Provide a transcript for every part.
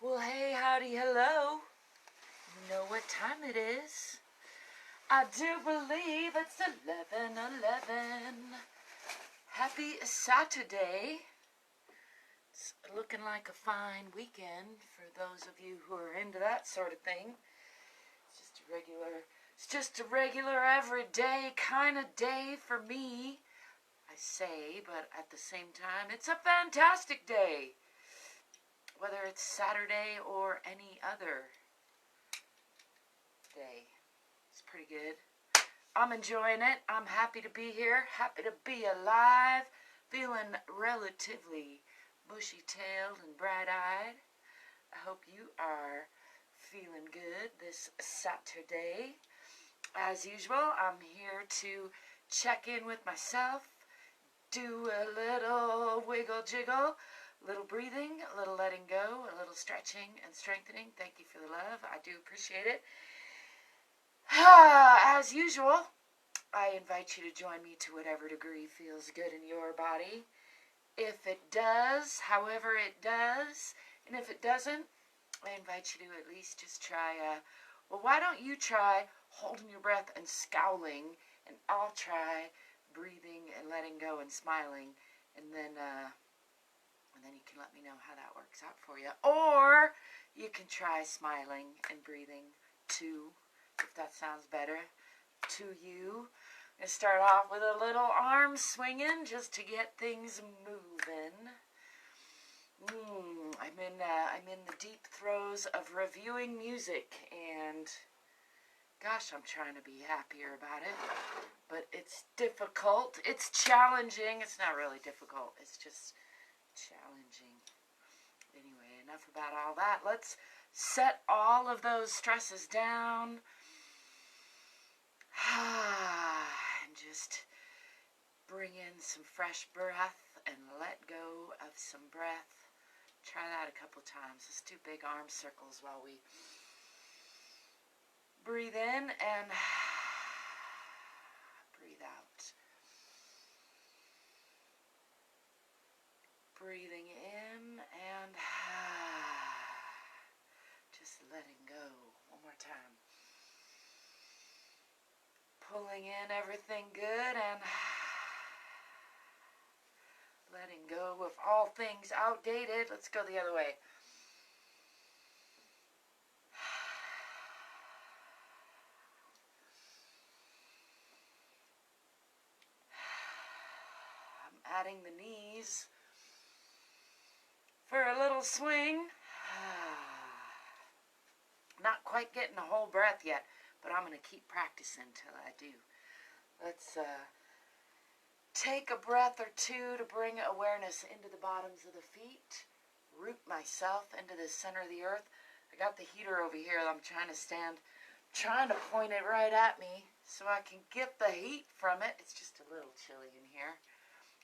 Well, hey, howdy, hello. You know what time it is. I do believe it's 11:11. Happy Saturday. It's looking like a fine weekend for those of you who are into that sort of thing. It's just a regular everyday kind of day for me, I say, but at the same time, it's a fantastic day. Whether it's Saturday or any other day. It's pretty good. I'm enjoying it. I'm happy to be here. Happy to be alive. Feeling relatively bushy-tailed and bright-eyed. I hope you are feeling good this Saturday. As usual, I'm here to check in with myself, do a little wiggle-jiggle, a little breathing, a little letting go, a little stretching and strengthening. Thank you for the love. I do appreciate it. As usual, I invite you to join me to whatever degree feels good in your body. If it does, however it does, and if it doesn't, I invite you to at least just try, well, why don't you try holding your breath and scowling, and I'll try breathing and letting go and smiling, and then you can let me know how that works out for you. Or you can try smiling and breathing too, if that sounds better to you. And start off with a little arm swinging just to get things moving. I'm in the deep throes of reviewing music, and gosh, I'm trying to be happier about it, but it's difficult. It's challenging. It's not really difficult. It's just challenging. Anyway, enough about all that. Let's set all of those stresses down. And just bring in some fresh breath and let go of some breath. Try that a couple times. Let's do big arm circles while we breathe in and breathe out. Breathing in and just letting go. One more time. Pulling in everything good and letting go of all things outdated. Let's go the other way. I'm adding the knees for a little swing. Not quite getting a whole breath yet, but I'm going to keep practicing till I do. Let's take a breath or two to bring awareness into the bottoms of the feet. Root myself into the center of the earth. I got the heater over here that I'm trying to stand, trying to point it right at me so I can get the heat from it. It's just a little chilly in here.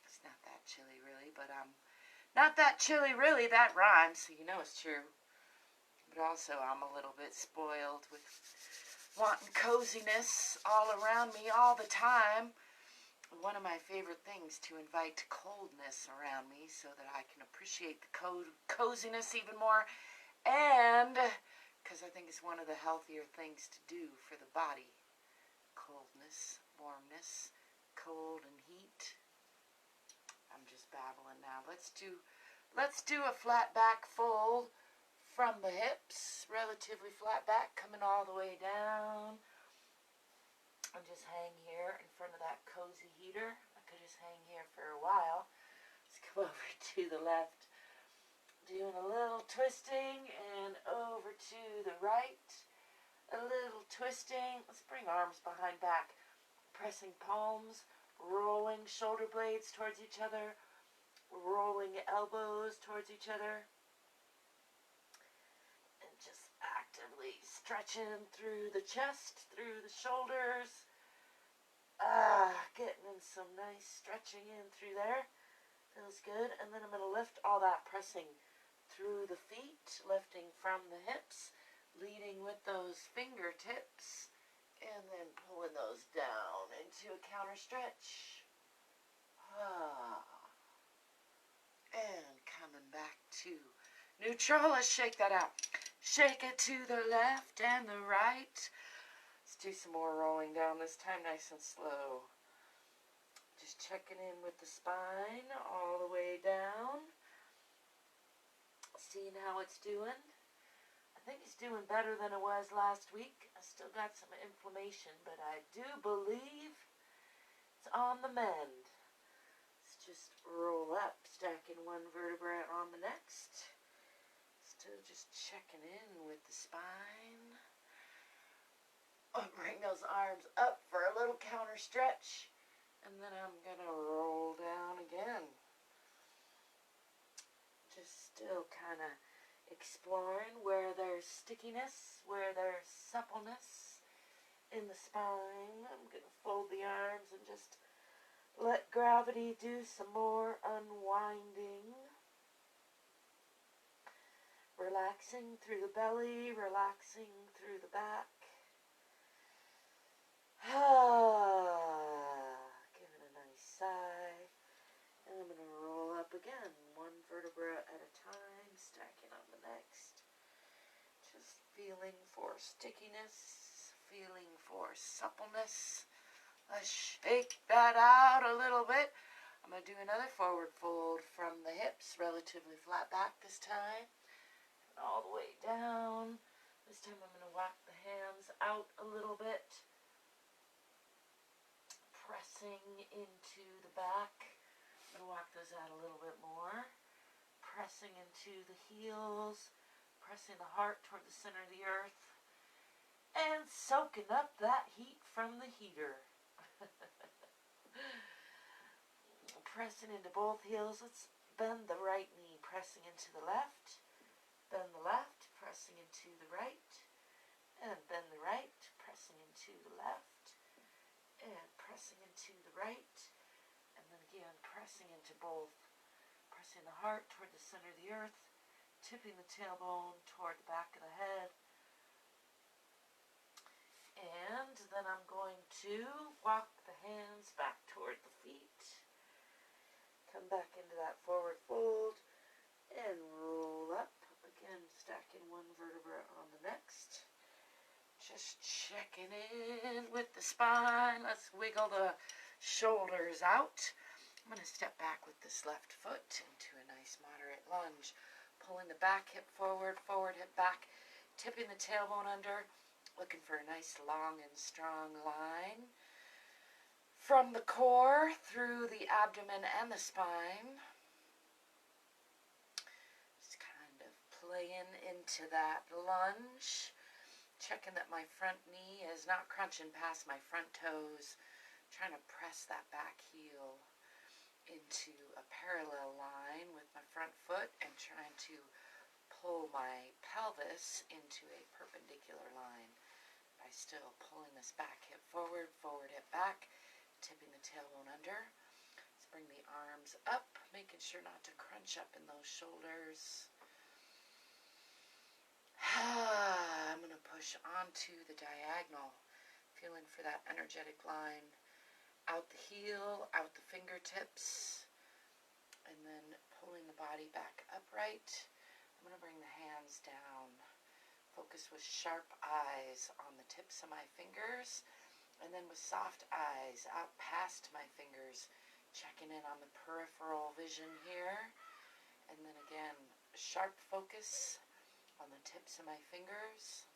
It's not that chilly really, but not that chilly really. That rhymes, so you know it's true. But also I'm a little bit spoiled with wanting coziness all around me all the time. One of my favorite things to invite coldness around me so that I can appreciate the coziness even more, and because I think it's one of the healthier things to do for the body. Coldness, warmness, cold and heat. I'm just babbling now. Let's do a flat back fold from the hips, relatively flat back, coming all the way down. And just hang here in front of that cozy heater. I could just hang here for a while. Let's come over to the left. Doing a little twisting and over to the right. A little twisting. Let's bring arms behind back. Pressing palms, rolling shoulder blades towards each other. Rolling elbows towards each other. Just actively stretching through the chest, through the shoulders. Getting in some nice stretching in through there. Feels good. And then I'm going to lift all that pressing through the feet, lifting from the hips, leading with those fingertips, and then pulling those down into a counter stretch. And coming back to Neutral. Let's shake that out. Shake it to the left and the right. Let's do some more rolling down, this time nice and slow. Just checking in with the spine all the way down. Seeing how it's doing. I think it's doing better than it was last week. I still got some inflammation, but I do believe it's on the mend. Let's just roll up, stacking one vertebra on the next. Still just checking in with the spine. I'll bring those arms up for a little counter stretch, and then I'm gonna roll down again. Just still kind of exploring where there's stickiness, where there's suppleness in the spine. I'm going to fold the arms and just let gravity do some more unwinding. Relaxing through the belly, relaxing through the back. Giving a nice sigh. And I'm going to roll up again, one vertebra at a time, stacking on the next. Just feeling for stickiness, feeling for suppleness. Let's shake that out a little bit. I'm going to do another forward fold from the hips, relatively flat back this time. All the way down. This time I'm going to walk the hands out a little bit. Pressing into the back. I'm going to walk those out a little bit more. Pressing into the heels. Pressing the heart toward the center of the earth. And soaking up that heat from the heater. Pressing into both heels. Let's bend the right knee. Pressing into the left. Bend the left, pressing into the right, and bend the right, pressing into the left, and pressing into the right, and then again pressing into both, pressing the heart toward the center of the earth, tipping the tailbone toward the back of the head, and then I'm going to walk the hands back toward the feet, come back into that forward fold, and roll up. Again, stacking one vertebra on the next. Just checking in with the spine. Let's wiggle the shoulders out. I'm going to step back with this left foot into a nice moderate lunge. Pulling the back hip forward, forward hip back. Tipping the tailbone under. Looking for a nice long and strong line. From the core through the abdomen and the spine. Playing into that lunge, checking that my front knee is not crunching past my front toes, trying to press that back heel into a parallel line with my front foot and trying to pull my pelvis into a perpendicular line by still pulling this back hip forward, forward hip back, tipping the tailbone under. Let's bring the arms up, making sure not to crunch up in those shoulders. I'm going to push onto the diagonal, feeling for that energetic line out the heel, out the fingertips, and then pulling the body back upright. I'm going to bring the hands down, focus with sharp eyes on the tips of my fingers, and then with soft eyes out past my fingers, checking in on the peripheral vision here, and then again, sharp focus on the tips of my fingers.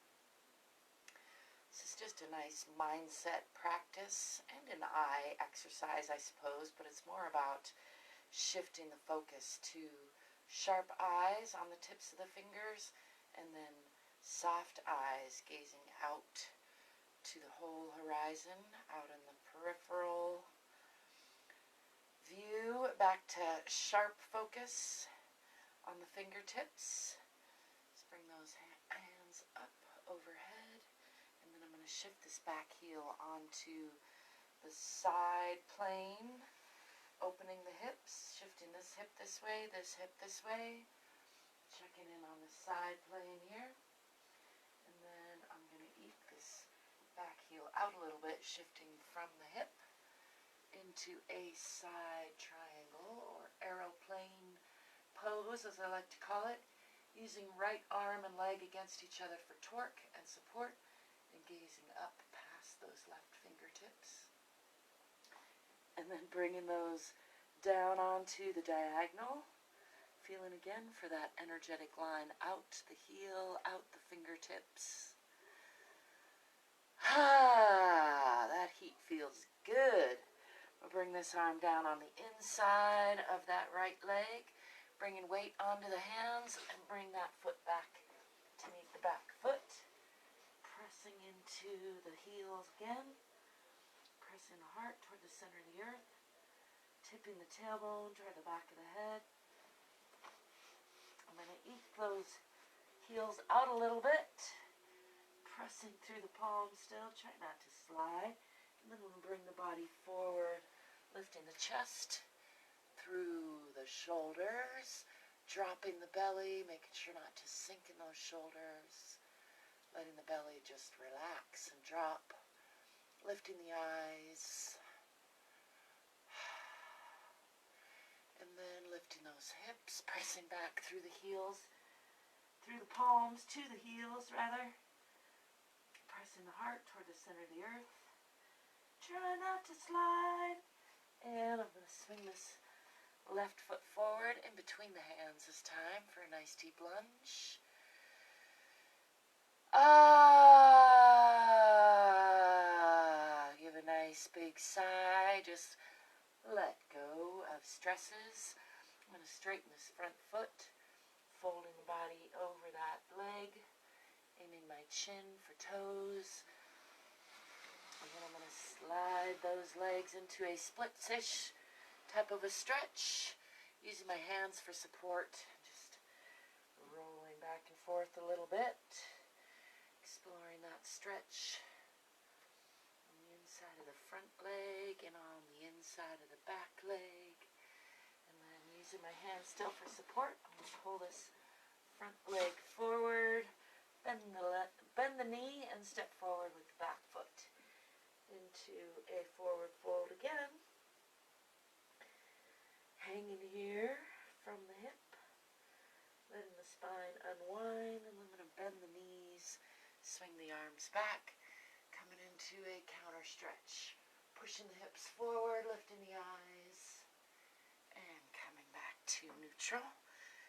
This is just a nice mindset practice and an eye exercise, I suppose, but it's more about shifting the focus to sharp eyes on the tips of the fingers and then soft eyes gazing out to the whole horizon, out in the peripheral view, back to sharp focus on the fingertips. Bring those hands up overhead, and then I'm going to shift this back heel onto the side plane, opening the hips, shifting this hip this way, checking in on the side plane here, and then I'm going to eke this back heel out a little bit, shifting from the hip into a side triangle or aeroplane pose, as I like to call it. using right arm and leg against each other for torque and support, and gazing up past those left fingertips. And then bringing those down onto the diagonal, feeling again for that energetic line out the heel, out the fingertips. That heat feels good. We'll bring this arm down on the inside of that right leg, bringing weight onto the hands, and bring that foot back to meet the back foot. Pressing into the heels again, pressing the heart toward the center of the earth, tipping the tailbone toward the back of the head. I'm going to eke those heels out a little bit, pressing through the palms still, try not to slide. And then we'll bring the body forward, lifting the chest through the shoulders, dropping the belly, making sure not to sink in those shoulders, letting the belly just relax and drop, lifting the eyes, and then lifting those hips, pressing back through the heels, through the palms to the heels rather, pressing the heart toward the center of the earth. Try not to slide. And I'm going to swing this left foot forward in between the hands this time for a nice deep lunge. Give a nice big sigh. Just let go of stresses. I'm going to straighten this front foot, folding the body over that leg, aiming my chin for toes. And then I'm going to slide those legs into a split-ish type of a stretch, using my hands for support, just rolling back and forth a little bit, exploring that stretch on the inside of the front leg and on the inside of the back leg. And then using my hands still for support, I'm going to pull this front leg forward, bend the knee, and step forward with the back foot into a forward fold again. Hanging here from the hip, letting the spine unwind, and I'm going to bend the knees, swing the arms back, coming into a counter stretch, pushing the hips forward, lifting the eyes, and coming back to neutral.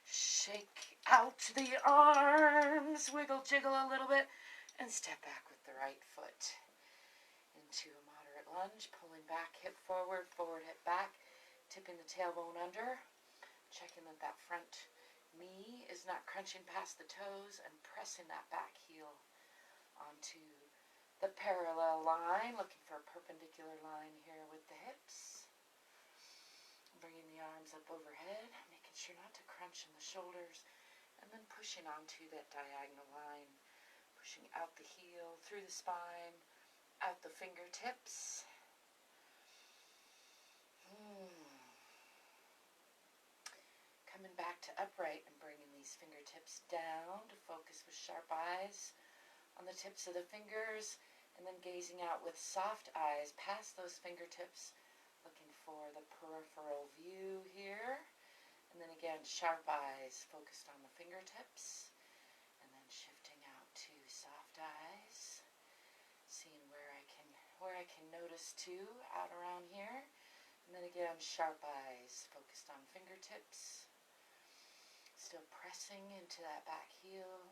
Shake out the arms, wiggle, jiggle a little bit, and step back with the right foot into a moderate lunge, pulling back, hip forward, forward, hip back, tipping the tailbone under, checking that that front knee is not crunching past the toes, and pressing that back heel onto the parallel line, looking for a perpendicular line here with the hips. Bringing the arms up overhead, making sure not to crunch in the shoulders, and then pushing onto that diagonal line, pushing out the heel, through the spine, out the fingertips. Coming back to upright and bringing these fingertips down to focus with sharp eyes on the tips of the fingers, and then gazing out with soft eyes past those fingertips, looking for the peripheral view here. And then again, sharp eyes focused on the fingertips, and then shifting out to soft eyes, seeing where I can notice too out around here. And then again, sharp eyes focused on fingertips, still pressing into that back heel,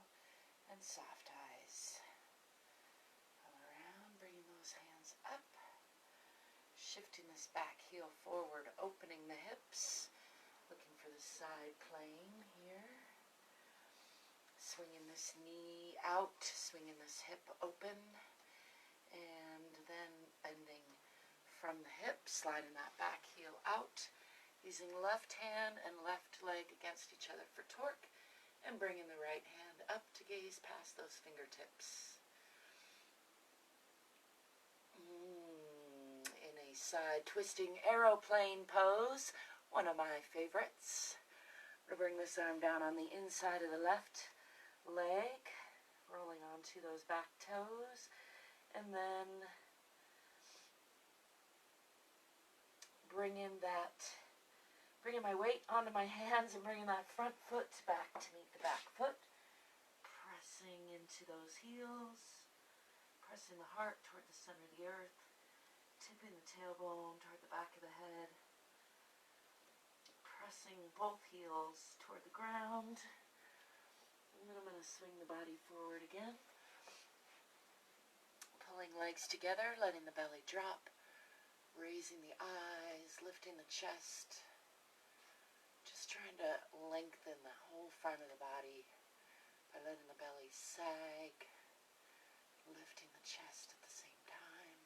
and soft eyes. Come around, bringing those hands up, shifting this back heel forward, opening the hips, looking for the side plane here. Swinging this knee out, swinging this hip open, and then bending from the hip, sliding that back heel out, using left hand and left leg against each other for torque, and bringing the right hand up to gaze past those fingertips. In a side twisting aeroplane pose, one of my favorites. I'm going to bring this arm down on the inside of the left leg, rolling onto those back toes, and then bring bringing my weight onto my hands and bringing that front foot back to meet the back foot. Pressing into those heels. Pressing the heart toward the center of the earth. Tipping the tailbone toward the back of the head. Pressing both heels toward the ground. And then I'm going to swing the body forward again. Pulling legs together, letting the belly drop. Raising the eyes, lifting the chest. Just trying to lengthen the whole front of the body by letting the belly sag. Lifting the chest at the same time.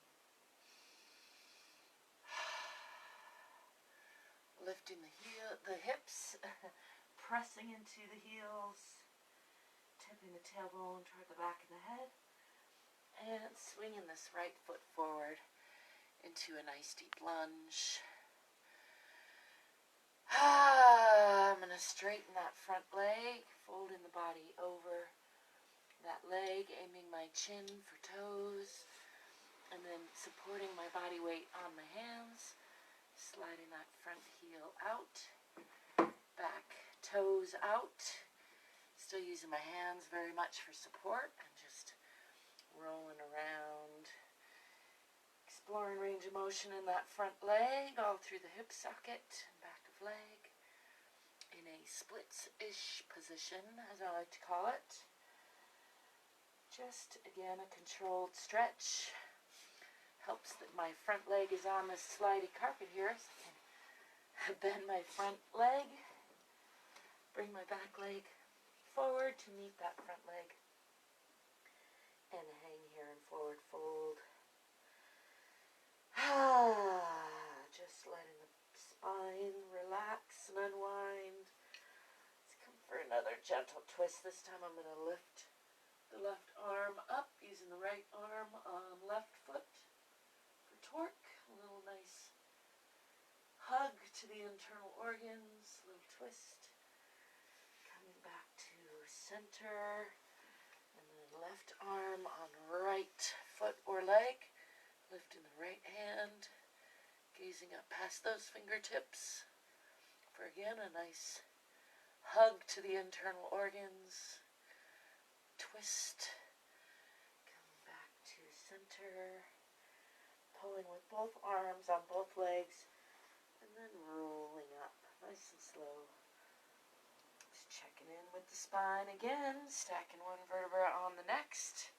Lifting the hips, pressing into the heels, tipping the tailbone toward the back of the head, and swinging this right foot forward into a nice deep lunge. I'm going to straighten that front leg, folding the body over that leg, aiming my chin for toes, and then supporting my body weight on my hands, sliding that front heel out, back toes out, still using my hands very much for support, and just rolling around, exploring range of motion in that front leg, all through the hip socket and back of leg, in a splits-ish position, as I like to call it. Just, again, a controlled stretch. Helps that my front leg is on this slidey carpet here, so I can bend my front leg, bring my back leg forward to meet that front leg, and hang here and forward fold. Just letting the spine relax and unwind. Let's come for another gentle twist. This time I'm going to lift the left arm up, using the right arm on left foot for torque. A little nice hug to the internal organs, a little twist. Coming back to center, and then left arm on right foot or leg. Lifting the right hand, gazing up past those fingertips for, again, a nice hug to the internal organs. Twist. Coming back to center. Pulling with both arms on both legs. And then rolling up, nice and slow. Just checking in with the spine again. Stacking one vertebra on the next.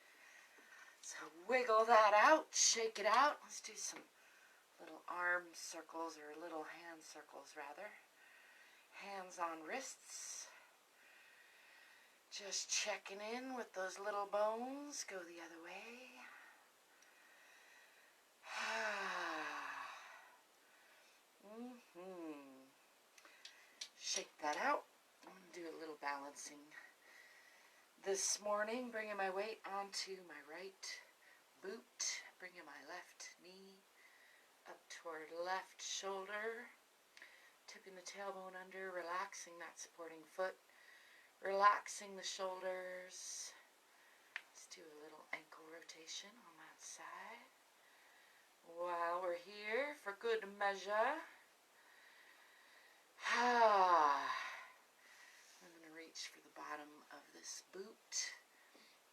So wiggle that out, shake it out. Let's do some little arm circles, or little hand circles rather. Hands on wrists. Just checking in with those little bones. Go the other way. Shake that out. I'm going to do a little balancing this morning, bringing my weight onto my right boot, bringing my left knee up toward left shoulder, tipping the tailbone under, relaxing that supporting foot, relaxing the shoulders. Let's do a little ankle rotation on that side. While we're here, for good measure, I'm going to reach for the bottom of this boot,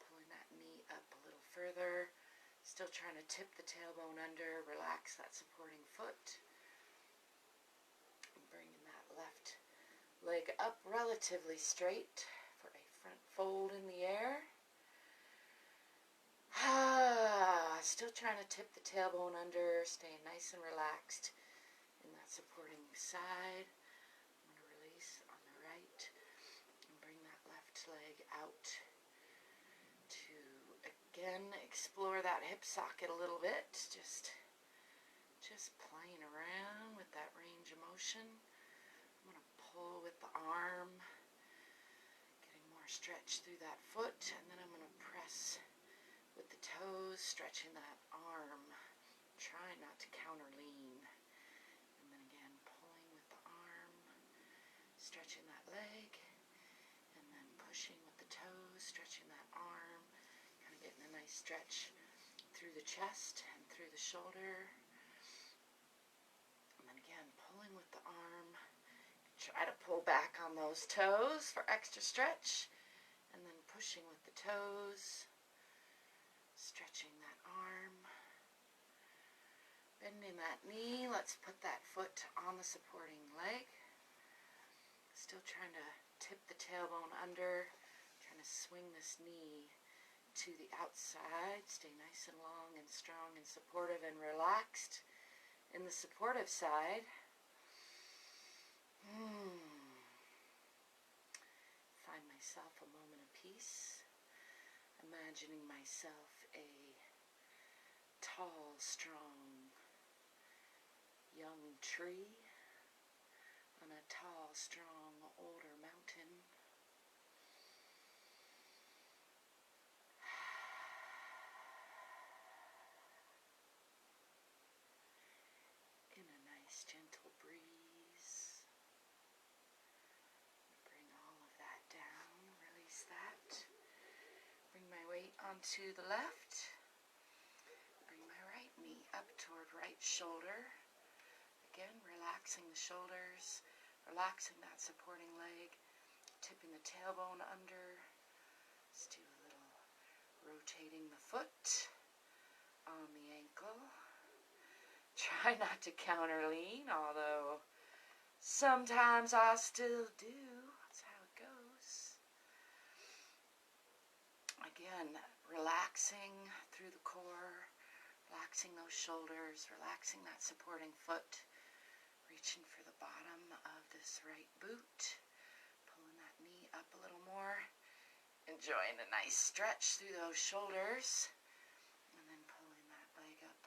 pulling that knee up a little further, still trying to tip the tailbone under, relax that supporting foot, and bringing that left leg up relatively straight for a front fold in the air. Still trying to tip the tailbone under, staying nice and relaxed in that supporting side. I'm going to release on the right and bring that left leg out to, again, explore that hip socket a little bit. Just playing around with that range of motion. I'm going to pull with the arm, getting more stretch through that foot, and then I'm going to press with the toes, stretching that arm, trying not to counter lean. And then again, pulling with the arm, stretching that leg, and then pushing with the toes, stretching that arm, kind of getting a nice stretch through the chest and through the shoulder. And then again, pulling with the arm, Try to pull back on those toes for extra stretch, and then pushing with the toes, stretching that arm, bending that knee. Let's put that foot on the supporting leg. Still trying to tip the tailbone under, trying to swing this knee to the outside. Stay nice and long and strong and supportive and relaxed in the supportive side. Find myself a moment of peace, imagining myself a tall, strong, young tree on a tall, strong, older mountain. In a nice, gentle breeze. Bring all of that down, release that. Bring my weight onto the left. Bring my right knee up toward right shoulder. Again, relaxing the shoulders, relaxing that supporting leg, tipping the tailbone under. Let's do a little rotating the foot on the ankle. Try not to counter lean, although sometimes I still do. That's how it goes. Again, relaxing through the core, relaxing those shoulders, relaxing that supporting foot, reaching for the bottom of this right boot, pulling that knee up a little more, enjoying a nice stretch through those shoulders, and then pulling that leg up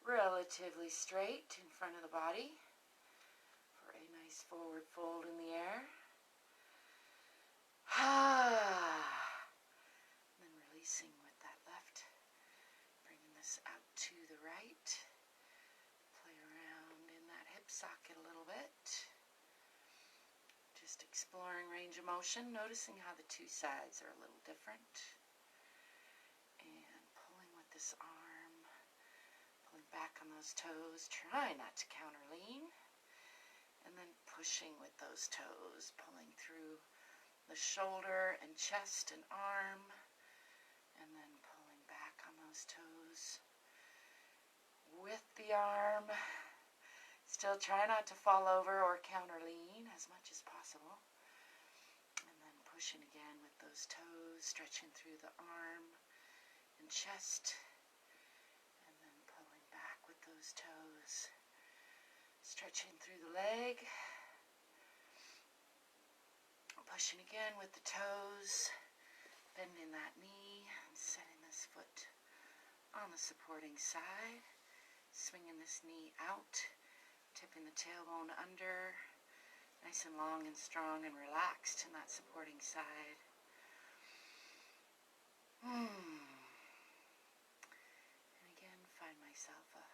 relatively straight in front of the body for a nice forward fold in the air. And then releasing with that left, bringing this out to the right. Play around in that hip socket a little bit. Just exploring range of motion, noticing how the two sides are a little different. And pulling with this arm. Back on those toes, try not to counter lean, and then pushing with those toes, pulling through the shoulder and chest and arm, and then pulling back on those toes with the arm. Still try not to fall over or counter lean as much as possible, and then pushing again with those toes, stretching through the arm and chest. Those toes, stretching through the leg, pushing again with the toes, bending that knee, and setting this foot on the supporting side, swinging this knee out, tipping the tailbone under, nice and long and strong and relaxed in that supporting side. And again, find myself a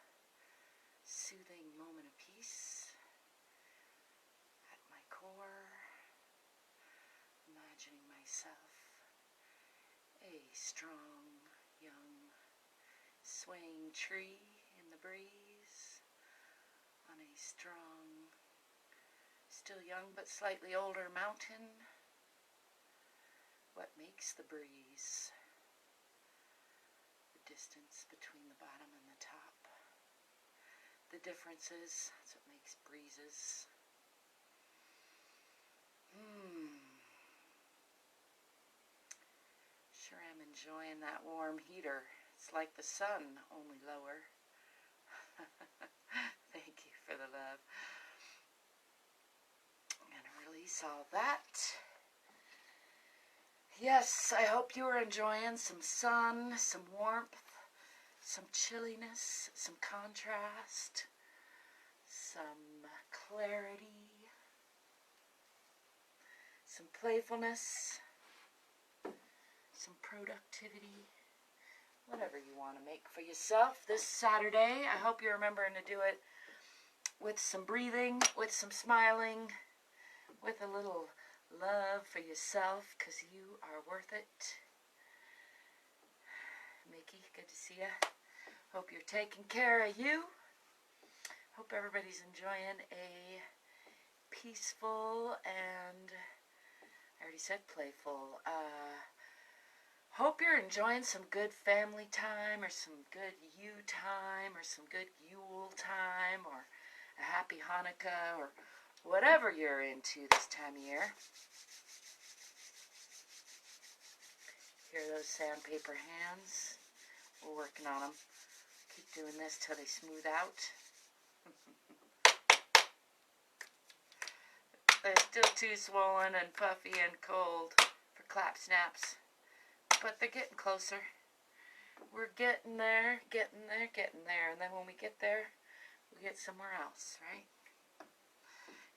soothing moment of peace at my core, imagining myself a strong, young, swaying tree in the breeze on a strong, still young but slightly older mountain. What makes the breeze? The distance between the bottom and the top. The differences, that's what makes breezes. Sure am enjoying that warm heater. It's like the sun, only lower. Thank you for the love. I'm going to release all that. Yes, I hope you are enjoying some sun, some warmth, some chilliness, some contrast, some clarity, some playfulness, some productivity, whatever you want to make for yourself this Saturday. I hope you're remembering to do it with some breathing, with some smiling, with a little love for yourself, because you are worth it. Mickey, good to see you. Hope you're taking care of you. Hope everybody's enjoying a peaceful, and I already said playful. Hope you're enjoying some good family time, or some good you time, or some good Yule time, or a happy Hanukkah, or whatever you're into this time of year. Hear those sandpaper hands? We're working on them. Keep doing this till they smooth out. They're still too swollen and puffy and cold for clap snaps. But they're getting closer. We're getting there, getting there, getting there. And then when we get there, we get somewhere else, right?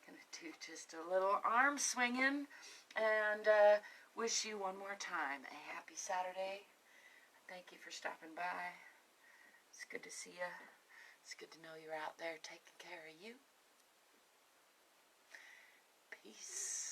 Gonna do just a little arm swinging and wish you one more time a happy Saturday. Thank you for stopping by. It's good to see you. It's good to know you're out there taking care of you. Peace.